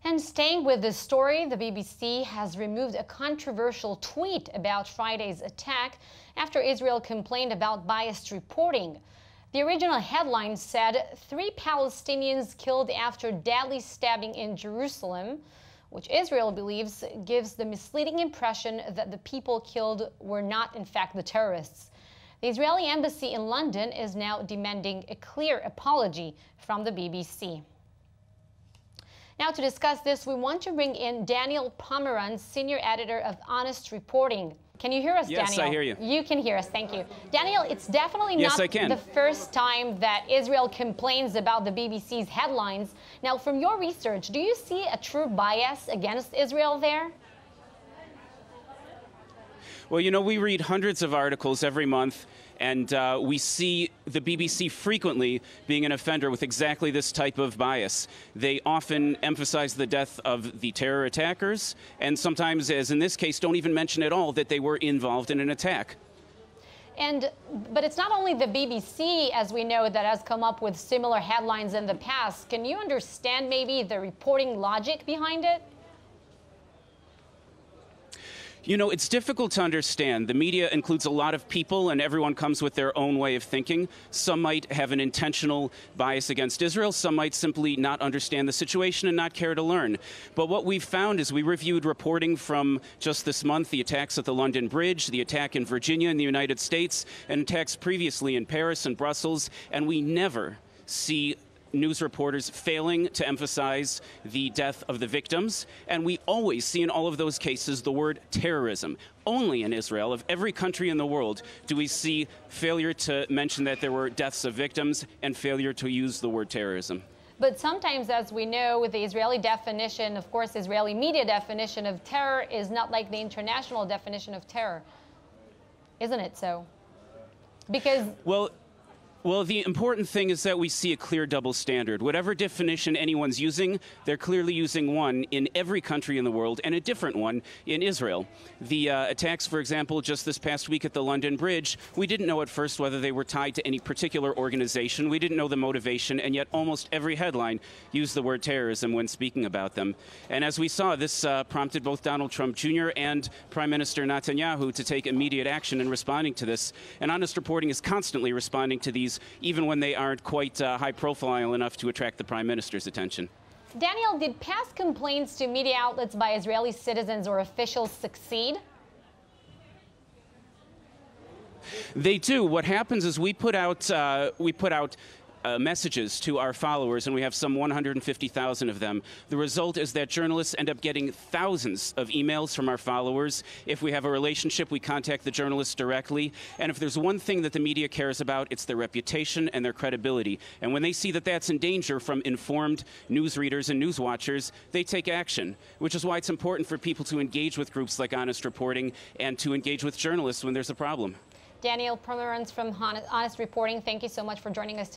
And staying with this story, the BBC has removed a controversial tweet about Friday's attack after Israel complained about biased reporting. The original headline said, 3 Palestinians killed after deadly stabbing in Jerusalem, which Israel believes gives the misleading impression that the people killed were not, in fact, the terrorists. The Israeli embassy in London is now demanding a clear apology from the BBC. Now, to discuss this, we want to bring in Daniel Pomerantz, senior editor of Honest Reporting. Can you hear us, Yes, Daniel? I hear you. You can hear us. Thank you. Daniel, it's definitely Yes, not I can. the first time that Israel complains about the BBC's headlines. Now, from your research, do you see a true bias against Israel there? Well, you know, we read hundreds of articles every month, and we see the BBC frequently being an offender with exactly this type of bias. They often emphasize the death of the terror attackers, and sometimes, as in this case, don't even mention at all that they were involved in an attack. But it's not only the BBC, as we know, that has come up with similar headlines in the past. Can you understand maybe the reporting logic behind it? You know, it's difficult to understand. The media includes a lot of people, and everyone comes with their own way of thinking. Some might have an intentional bias against Israel. Some might simply not understand the situation and not care to learn. But what we've found is we reviewed reporting from just this month, the attacks at the London Bridge, the attack in Virginia in the United States, and attacks previously in Paris and Brussels, and we never see news reporters failing to emphasize the death of the victims. And we always see in all of those cases the word terrorism. Only in Israel, of every country in the world, do we see failure to mention that there were deaths of victims and failure to use the word terrorism. But sometimes, as we know, with the Israeli definition, of course, Israeli media definition of terror is not like the international definition of terror. Isn't it so? Because Well, the important thing is that we see a clear double standard. Whatever definition anyone's using, they're clearly using one in every country in the world and a different one in Israel. The attacks, for example, just this past week at the London Bridge, we didn't know at first whether they were tied to any particular organization. We didn't know the motivation, and yet almost every headline used the word terrorism when speaking about them. And as we saw, this prompted both Donald Trump Jr. and Prime Minister Netanyahu to take immediate action in responding to this. And Honest Reporting is constantly responding to these, even when they aren't quite high profile enough to attract the Prime Minister's attention. Daniel, did past complaints to media outlets by Israeli citizens or officials succeed? They do. What happens is we put out messages to our followers, and we have some 150,000 of them. The result is that journalists end up getting thousands of emails from our followers. If we have a relationship, we contact the journalists directly. And if there's one thing that the media cares about, it's their reputation and their credibility. And when they see that that's in danger from informed news readers and news watchers, they take action, which is why it's important for people to engage with groups like Honest Reporting and to engage with journalists when there's a problem. Daniel Pomerantz from Honest Reporting, thank you so much for joining us today.